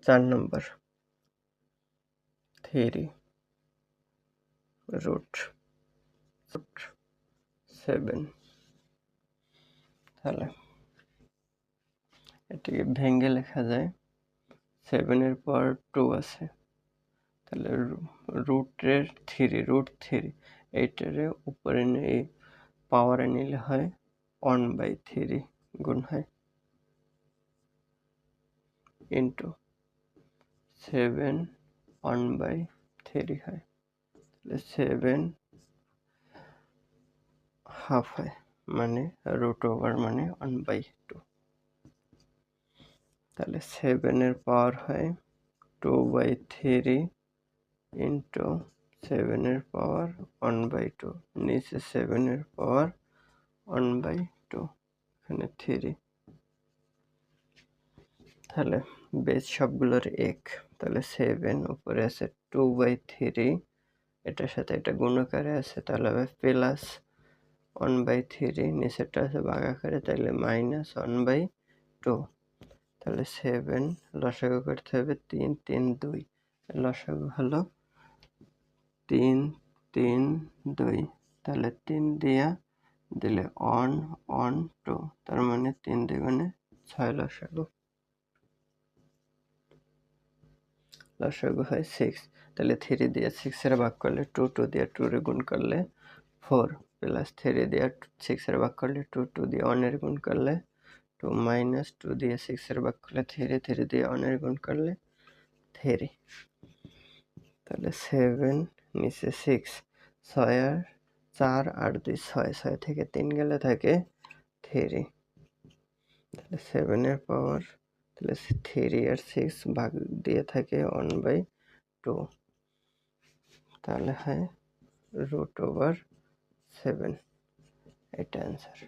4 নম্বর 3 root 7। তাহলে এটিকে ভেঙে লেখা যায় 7 এর পর 2 আছে, তাহলে root 3 এইটারে উপরে নিয়ে পাওয়ারে নিলে হয় 1/3 গুণ হয় ইন্টু 7 1/3 হয়, তাহলে 7 হাফ হয়, মানে √, মানে 1/2। তাহলে 7 এর পাওয়ার হয় 2/3 ইন্টু 7 এর পাওয়ার 1/2, নিচে 7 এর পাওয়ার 1/2, এখানে 3। তাহলে বেস সবগুলোর 1, তাহলে 7 উপরে আছে 2/3, এটার সাথে এটা গুণাকারে আছে, তাহলে হবে প্লাস 1/3, নিচেরটা আছে ভাগাকারে, তাহলে মাইনাস 1/2। তাহলে 7 লসাগু করতে হবে 3 3 2, লসাগু হলো 3 3 2, তাহলে 3 দিয়া দিলে 1 1 2, তার মানে 3 দ্বিগুণে 6 লসাগু। লসাগু হয় 6, তাহলে 3 দিয়ে 6 এর ভাগ করলে 2 2 দিয়ে 2 এর গুণ করলে 4, প্লাস 3 দিয়ে 6 এর ভাগ করলে 2 2 দিয়ে 1 এর গুণ করলে 2, মাইনাস 2 দিয়ে 6 এর ভাগ করলে 3 3 দিয়ে 1 এর গুণ করলে 3। তাহলে 7 নিচে 6, 6 আর 4 আর 2 6, 6 থেকে 3 গেলে থাকে 3। তাহলে 7 এর পাওয়ার, তাহলে 3 আর 6 ভাগ দিয়ে থাকে 1/2, তাহলে হয় √7। এটা অ্যান্সার।